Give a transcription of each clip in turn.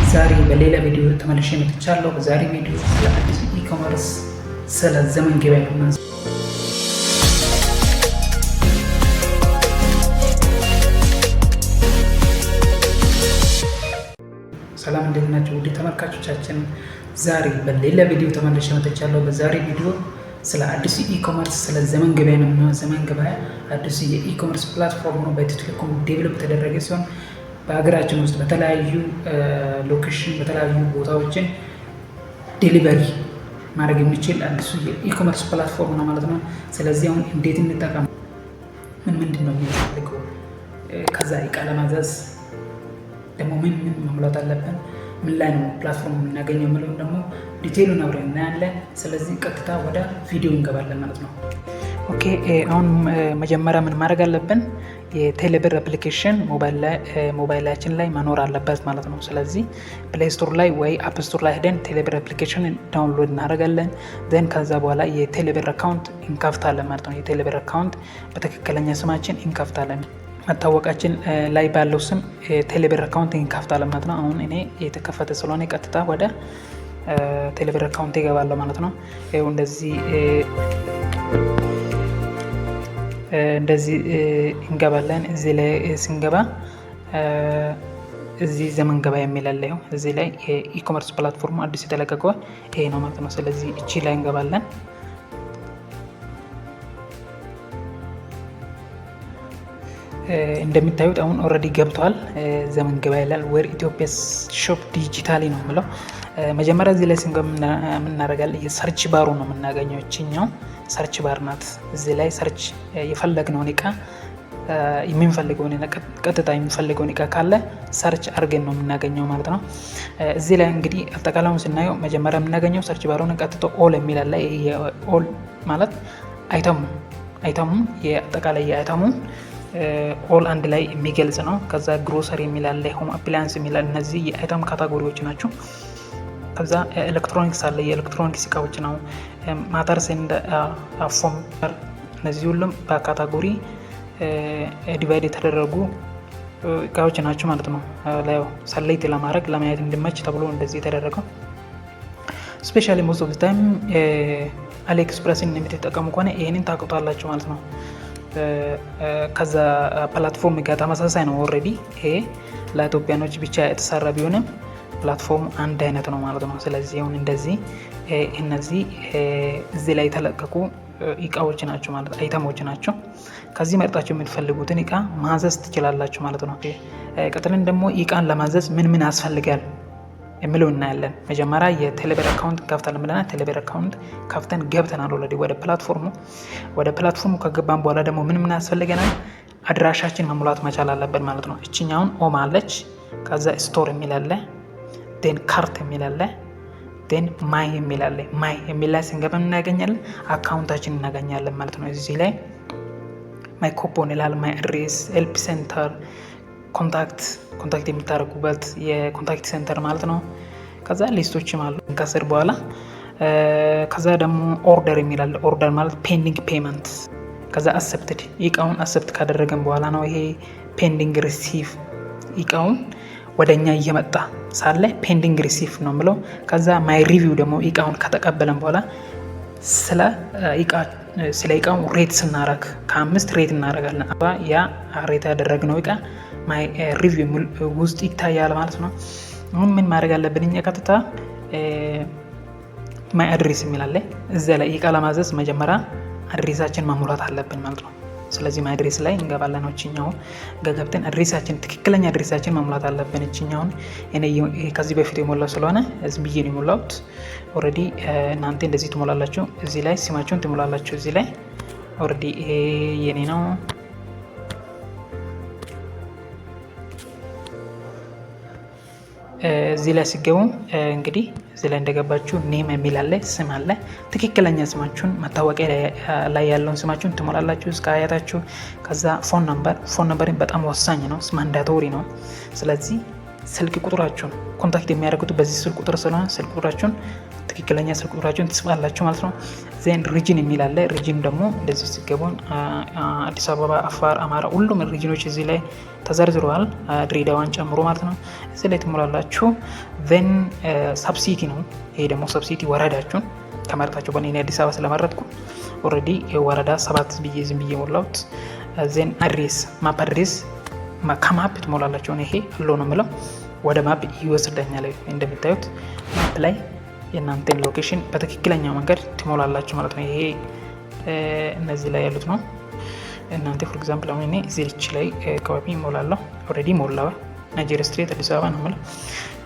ዛሬ በሌላ ቪዲዮ ተመልሼ መጥቻለሁ። በዛሬ ቪዲዮ ስለ አዲስ ኢኮመርስ ስለ ዘመን ገበያ ነው። ሰላም እንዴት ናችሁ ውድ ተመልካቾቻችን? ዛሬ በሌላ ቪዲዮ ተመልሼ መጥቻለሁ። በዛሬ ቪዲዮ ስለ አዲስ ኢኮመርስ ስለ ዘመን ገበያ ነው። ዘመን ገበያ አዲስ የኢኮመርስ ፕላትፎርም ነው። በኢትዮ ቴሌኮም ዴቨሎፕ የተደረገ ሲሆን በሀገራችን ውስጥ በተለያዩ ሎኬሽን በተለያዩ ቦታዎችን ዴሊቨሪ ማድረግ የሚችል አዲሱ የኢኮመርስ ፕላትፎርም ነው ማለት ነው። ስለዚህ አሁን እንዴት እንጠቀም፣ ምንድን ነው የሚፈልገው፣ ከዛ እቃ ለማዘዝ ደግሞ ምን መሙላት አለብን፣ ምን ላይ ነው ፕላትፎርም የምናገኘው የሚለውን ደግሞ ዲቴይሉን አብረን እናያለን። ስለዚህ ቀጥታ ወደ ቪዲዮ እንገባለን ማለት ነው። ኦኬ አሁን መጀመሪያ ምን ማድረግ አለብን? የቴሌብር አፕሊኬሽን ሞባይላችን ላይ መኖር አለበት ማለት ነው። ስለዚህ ፕሌይ ስቶር ላይ ወይ አፕ ስቶር ላይ ሄደን ቴሌብር አፕሊኬሽን ዳውንሎድ እናደርጋለን። ዘን ከዛ በኋላ የቴሌብር አካውንት እንከፍታለን ማለት ነው። የቴሌብር አካውንት በትክክለኛ ስማችን እንከፍታለን። መታወቃችን ላይ ባለው ስም ቴሌብር አካውንት እንከፍታለን ማለት ነው። አሁን እኔ የተከፈተ ስለሆነ ቀጥታ ወደ ቴሌብር አካውንት ይገባለሁ ማለት ነው። ይኸው እንደዚህ እንገባለን። እዚህ ላይ ስንገባ እዚህ ዘመን ገበያ የሚላለ እዚህ ላይ የኢኮመርስ ፕላትፎርሙ አዲስ የተለቀቀው ይሄ ነው ማለት ነው። ስለዚህ እቺ ላይ እንገባለን። እንደሚታዩት አሁን ኦልሬዲ ገብቷል። ዘመን ገበያ ይላል። ዌር ኢትዮጵያስ ሾፕ ዲጂታሊ ነው የምለው። መጀመሪያ እዚህ ላይ ስንገባ የምናደርጋለን የሰርች ባሩ ነው የምናገኘው። እችኛው ሰርች ባር ናት። እዚህ ላይ ሰርች የፈለግነውን እቃ የምንፈልገውን ቀጥታ የምንፈልገውን እቃ ካለ ሰርች አድርገን ነው የምናገኘው ማለት ነው። እዚህ ላይ እንግዲህ አጠቃላዩን ስናየው መጀመሪያ የምናገኘው ሰርች ባሩን ቀጥታ ኦል የሚል አለ። ኦል ማለት አይተሙ የአጠቃላይ የአይተሙ ኦል አንድ ላይ የሚገልጽ ነው። ከዛ ግሮሰሪ የሚል አለ፣ ሆም አፕላያንስ የሚል አለ። እነዚህ የአይተም ካታጎሪዎች ናቸው። ከዛ ኤሌክትሮኒክስ አለ፣ የኤሌክትሮኒክስ እቃዎች ነው። ማተርስ እንደ ፎም፣ እነዚህ ሁሉም በካታጎሪ ዲቫይድ የተደረጉ እቃዎች ናቸው ማለት ነው። ላይ ሰሌክት ለማድረግ ለማየት እንዲመች ተብሎ እንደዚህ የተደረገው። ስፔሻሊ ሞስት ኦፍ ታይም አሊኤክስፕረስን የምትጠቀሙ ከሆነ ይሄንን ታውቁታላችሁ ማለት ነው። ከዛ ፕላትፎርም ጋር ተመሳሳይ ነው። ኦልሬዲ ይሄ ለኢትዮጵያኖች ብቻ የተሰራ ቢሆንም ፕላትፎርም አንድ አይነት ነው ማለት ነው። ስለዚህ አሁን እንደዚህ እነዚህ እዚህ ላይ የተለቀቁ እቃዎች ናቸው ማለት አይተሞች ናቸው። ከዚህ መርጣችሁ የምትፈልጉትን እቃ ማዘዝ ትችላላችሁ ማለት ነው። ቀጥለን ደግሞ እቃን ለማዘዝ ምን ያስፈልጋል የሚለው እናያለን። መጀመሪያ የቴሌብር አካውንት ከፍተን ብለናል። ቴሌብር አካውንት ከፍተን ገብተናል ኦልሬዲ ወደ ፕላትፎርሙ ከገባን በኋላ ደግሞ ምን ያስፈልገናል? አድራሻችን መሙላት መቻል አለብን ማለት ነው። እችኛውን ሆም አለች፣ ከዛ ስቶር የሚል አለ፣ ዴን ካርት የሚል አለ፣ ዴን ማይ የሚል አለ። ማይ የሚል ላይ ስንገባ እናገኛለን አካውንታችን እናገኛለን ማለት ነው። እዚህ ላይ ማይ ኮፖን ይላል፣ ማይ አድሬስ፣ ሄልፕ ሴንተር፣ ኮንታክት የምታደርጉበት የኮንታክት ሴንተር ማለት ነው። ከዛ ሊስቶችም አሉ ከስር በኋላ። ከዛ ደግሞ ኦርደር የሚላል። ኦርደር ማለት ፔንዲንግ ፔመንት። ከዛ አሰፕትድ፣ እቃውን አሰፕት ካደረገን በኋላ ነው ይሄ ፔንዲንግ ሪሲቭ። እቃውን ወደኛ እየመጣ ሳለ ፔንዲንግ ሪሲቭ ነው ብለው። ከዛ ማይ ሪቪው ደግሞ እቃውን ከተቀበለን በኋላ ስለ እቃው ሬት ስናረግ ከ5 ሬት እናደርጋለን። ያ ሬት ያደረግነው እቃ ማይ ሪቪው ውስጥ ይታያል ማለት ነው። አሁን ምን ማድረግ አለብን? እኛ ቀጥታ ማይ አድሬስ የሚላለ እዛ ላይ እቃ ለማዘዝ መጀመሪያ አድሬሳችን ማሙላት አለብን ማለት ነው። ስለዚህ ማይ አድሬስ ላይ እንገባለን። እችኛውን ገብተን ትክክለኛ አድሬሳችን ማሙላት አለብን። እችኛውን እኔ ከዚህ በፊት የሞላው ስለሆነ እዚህ ብዬ ነው የሞላሁት። ኦልሬዲ እናንተ እንደዚህ ትሞላላችሁ። እዚህ ላይ ስማችሁን ትሞላላችሁ። እዚህ ላይ ኦልሬዲ ይሄ የኔ ነው። እዚህ ላይ ሲገቡ እንግዲህ እዚህ ላይ እንደገባችሁ ኔም የሚል አለ፣ ስም አለ። ትክክለኛ ስማችሁን መታወቂያ ላይ ያለውን ስማችሁን ትሞላላችሁ እስከ አያታችሁ። ከዛ ፎን ነምበርን በጣም ወሳኝ ነው፣ ማንዳቶሪ ነው። ስለዚህ ስልክ ቁጥራችሁን ኮንታክት የሚያደርጉት በዚህ ስልክ ቁጥር ስለሆነ ስልክ ቁጥራችሁን ትክክለኛ ስልክ ቁጥራችሁን ትጽፋላችሁ ማለት ነው። ዜን ሪጅን የሚል አለ። ሪጅን ደግሞ እንደዚህ ሲገቡን አዲስ አበባ፣ አፋር፣ አማራ ሁሉም ሪጅኖች እዚህ ላይ ተዘርዝረዋል፣ ድሬዳዋን ጨምሮ ማለት ነው። እዚህ ላይ ትሞላላችሁ። ዜን ሰብሲቲ ነው። ይሄ ደግሞ ሰብሲቲ ወረዳችሁን ከመረጣችሁ በእኔ አዲስ አበባ ስለመረጥኩ ኦልሬዲ ወረዳ 7 ብዬ ዝም ብዬ ሞላሁት። ዜን አድሬስ ማፕ አድሬስ ከማፕ ትሞላላችሁ። ይሄ አሎ ነው የምለው ወደ ማፕ ይወስደኛል። እንደምታዩት ማፕ ላይ የእናንተን ሎኬሽን በትክክለኛው መንገድ ትሞላላችሁ ማለት ነው። ይሄ እነዚህ ላይ ያሉት ነው። እናንተ ፎር ኤግዛምፕል አሁን እኔ እዚች ላይ አካባቢ እሞላለሁ። ኦልሬዲ ሞላው ናይጄሪያ ስትሬት አዲስ አበባ ነው የምለው።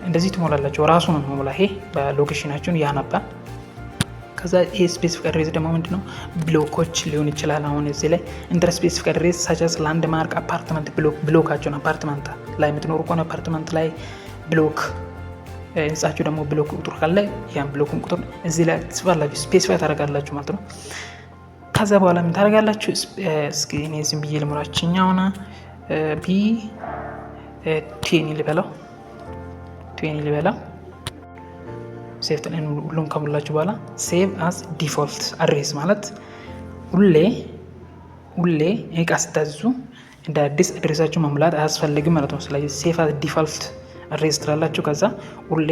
እንደዚህ ትሞላላችሁ። ራሱ ነው የሞላ። ይሄ በሎኬሽናችሁን ያነባል። ከዛ ይሄ ስፔሲፊክ አድሬስ ደግሞ ምንድነው ብሎኮች ሊሆን ይችላል። አሁን እዚህ ላይ ኢንተር ስፔሲፊክ አድሬስ ሳቻስ ላንድ ማርክ አፓርትመንት ብሎካቸውን አፓርትመንት ላይ የምትኖሩ ከሆነ አፓርትመንት ላይ ብሎክ ህንጻችሁ ደግሞ ብሎክ ቁጥር ካለ ያን ብሎክን ቁጥር እዚህ ላይ ትጽፋላችሁ፣ ስፔሲፋይ ታደርጋላችሁ ማለት ነው። ከዛ በኋላ ምን ታደርጋላችሁ? እስኪ እኔ ዝም ብዬ ልሙላችኛውና ቢ 20 ልበለው ሴቭ ተን ሁሉም ከሙላችሁ በኋላ ሴቭ አስ ዲፎልት አድሬስ ማለት ሁሌ እቃ ስታዙ እንደ አዲስ አድሬሳችሁ መሙላት አያስፈልግም ማለት ነው። ስለዚህ ሴቭ አስ ዲፎልት አድሬስ ትላላችሁ። ከዛ ሁሌ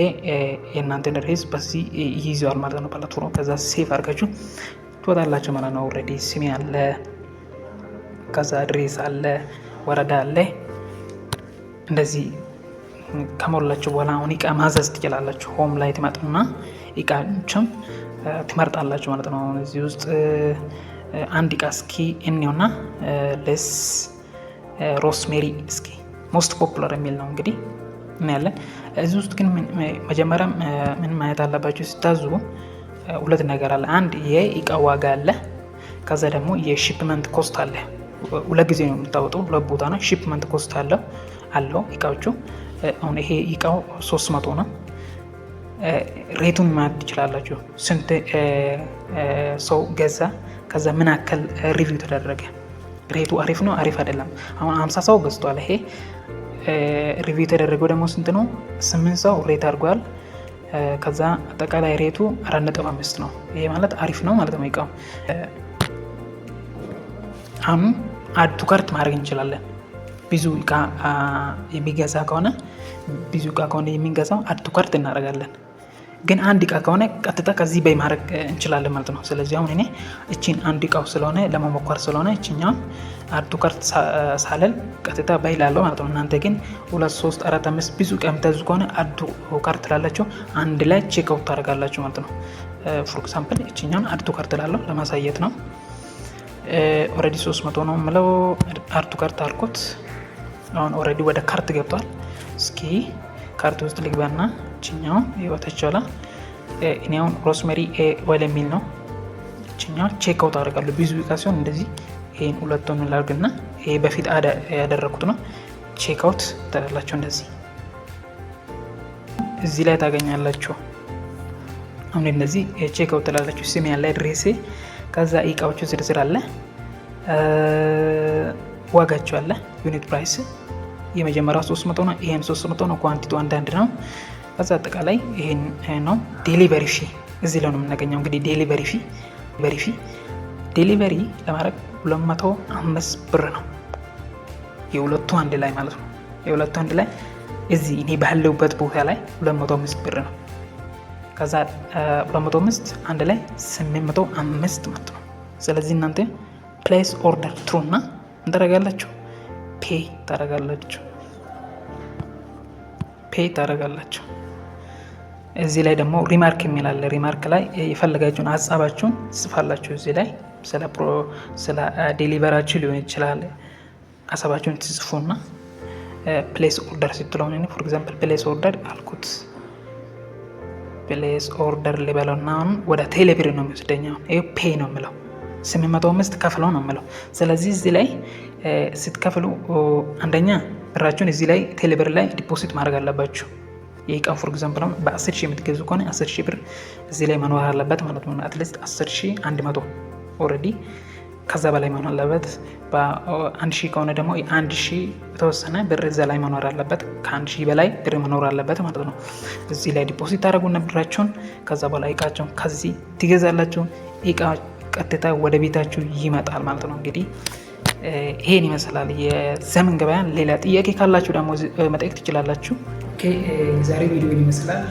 የእናንተን አድሬስ በዚህ ይይዘዋል ማለት ነው ፕላትፎርሙ። ከዛ ሴቭ አድርጋችሁ ትወጣላችሁ ማለት ነው። ኦልሬዲ ስሜ አለ፣ ከዛ አድሬስ አለ፣ ወረዳ አለ። እንደዚህ ከሞላችሁ በኋላ አሁን እቃ ማዘዝ ትችላላችሁ። ሆም ላይ ትመጡና እቃዎችም ትመርጣላችሁ ማለት ነው። አሁን እዚህ ውስጥ አንድ እቃ እስኪ እንየውና ለስ ሮስሜሪ እስኪ ሞስት ፖፑላር የሚል ነው እንግዲህ እናያለን። እዚህ ውስጥ ግን መጀመሪያ ምን ማየት አለባችሁ ሲታዙ ሁለት ነገር አለ። አንድ የእቃ ዋጋ አለ፣ ከዛ ደግሞ የሺፕመንት ኮስት አለ። ሁለት ጊዜ ነው የምታወጣው፣ ሁለት ቦታ ነው። ሺፕመንት ኮስት አለው እቃዎቹ። አሁን ይሄ እቃው 300 ነው። ሬቱን ማየት ትችላላችሁ። ስንት ሰው ገዛ፣ ከዛ ምን ያክል ሪቪው ተደረገ፣ ሬቱ አሪፍ ነው አሪፍ አይደለም። አሁን 50 ሰው ገዝቷል። ይሄ ሪቪው የተደረገው ደግሞ ስንት ነው? 8 ሰው ሬት አድርጓል። ከዛ አጠቃላይ ሬቱ 4.5 ነው። ይሄ ማለት አሪፍ ነው ማለት ነው እቃው። አሁን አድ ቱ ካርት ማድረግ እንችላለን። ብዙ እቃ የሚገዛ ከሆነ የሚገዛው አድ ቱ ካርት እናደርጋለን። ግን አንድ እቃ ከሆነ ቀጥታ ከዚህ በይ ማድረግ እንችላለን ማለት ነው። ስለዚህ አሁን እኔ እቺን አንድ እቃው ስለሆነ ለመሞከር ስለሆነ እቺኛው አድ ቱ ካርት ሳለል ቀጥታ በይ ላለው ማለት ነው። እናንተ ግን 2 3 4 5 ብዙ እቃ የምታዙ ከሆነ አድ ቱ ካርት ላላችሁ አንድ ላይ ቼክ አውት ታደርጋላችሁ ማለት ነው። ፎር ኤግዛምፕል እቺኛውን አድ ቱ ካርት ላለው ለማሳየት ነው። ኦልሬዲ 300 ነው የምለው አድ ቱ ካርት አልኩት። አሁን ኦልሬዲ ወደ ካርት ገብቷል። እስኪ ካርት ውስጥ ልግባና እችኛው ይወተቻላ እኔ አሁን ሮስሜሪ ኦይል የሚል ነው። እችኛው ቼክ አውት አደርጋለሁ። ብዙ እቃ ሲሆን እንደዚህ ይሄን ሁለቱን ላድርግና ይሄ በፊት ያደረኩት ነው። ቼክ አውት ታደርጋላችሁ። እንደዚህ እዚህ ላይ ታገኛላችሁ። አሁን እንደዚህ ቼክ አውት ታደርጋላችሁ። ስም ያለ አድሬስ፣ ከዛ እቃዎቹ ዝርዝር አለ፣ ዋጋቸው አለ፣ ዩኒት ፕራይስ የመጀመሪያው 300 ነው። ይሄን 300 ነው። ኳንቲቲው አንዳንድ ነው። ከዛ አጠቃላይ ይሄን ነው። ዴሊቨሪ ፊ እዚህ ላይ ነው የምናገኘው። እንግዲህ ዴሊቨሪ ለማድረግ 205 ብር ነው የሁለቱ አንድ ላይ ማለት ነው። የሁለቱ አንድ ላይ እዚህ እኔ ባለሁበት ቦታ ላይ 205 ብር ነው። ከዛ 205 አንድ ላይ 805 ማለት ነው። ስለዚህ እናንተ ፕሌስ ኦርደር ትሩ እና እንታረጋላችሁ ፔይ ታረጋላችሁ። እዚህ ላይ ደግሞ ሪማርክ የሚላለ ሪማርክ ላይ የፈለጋችሁን ሀሳባችሁን ጽፋላችሁ። እዚህ ላይ ስለ ዴሊቨራችሁ ሊሆን ይችላል ሀሳባችሁን ትጽፉና ፕሌስ ኦርደር ስትለሆነ ፎር ኤግዛምፕል ፕሌስ ኦርደር አልኩት። ፕሌስ ኦርደር ሊበለውና አሁን ወደ ቴሌብር ነው የሚወስደኛው። ይሄ ፔይ ነው የምለው 805 ከፍለው ነው የምለው። ስለዚህ እዚህ ላይ ስትከፍሉ አንደኛ ብራችሁን እዚህ ላይ ቴሌብር ላይ ዲፖዚት ማድረግ አለባችሁ። የእቃን ፎር ኤግዛምፕል በ10 ሺህ የምትገዙ ከሆነ 10 ሺህ ብር እዚህ ላይ መኖር አለበት ማለት ነው። አትሊስት 10,100 ኦልሬዲ ከዛ በላይ መሆን አለበት። በ1000 ከሆነ ደግሞ 1000 የተወሰነ ብር እዛ ላይ መኖር አለበት። ከ1000 በላይ ብር መኖር አለበት ማለት ነው። እዚህ ላይ ዲፖዚት ታደርጉና ብራችሁን፣ ከዛ በኋላ እቃቸውን ከዚህ ትገዛላችሁ። እቃ ቀጥታ ወደ ቤታችሁ ይመጣል ማለት ነው። እንግዲህ ይሄን ይመስላል የዘመን ገበያ። ሌላ ጥያቄ ካላችሁ ደግሞ መጠየቅ ትችላላችሁ። ዛሬ ቪዲዮ ይመስላል።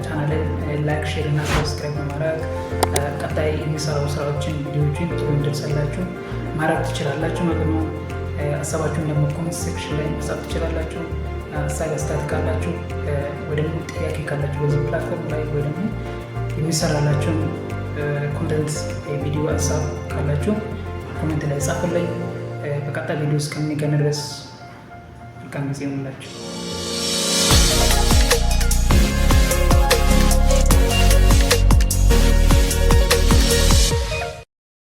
ቻናልን ላይክ፣ ሼር እና ሰብስክራይብ በማድረግ ቀጣይ የሚሰራው ስራዎችን ቪዲዮዎችን ቶሎ እንዲደርሳላችሁ ማድረግ ትችላላችሁ ማለት ነው። ሀሳባችሁን ደግሞ ኮሜንት ሴክሽን ላይ መጻፍ ትችላላችሁ። ሀሳብ አስተያየት ካላችሁ ወይ ደግሞ ጥያቄ ካላችሁ በዚህ ፕላትፎርም ላይ ወይ ደግሞ የሚሰራላችሁን ኮንተንት ቪዲዮ ሀሳብ ካላችሁ ኮሜንት ላይ ጻፉልኝ። በቀጣይ ቪዲዮ እስከምንገናኝ ድረስ መልካም ጊዜ ይሁንላችሁ።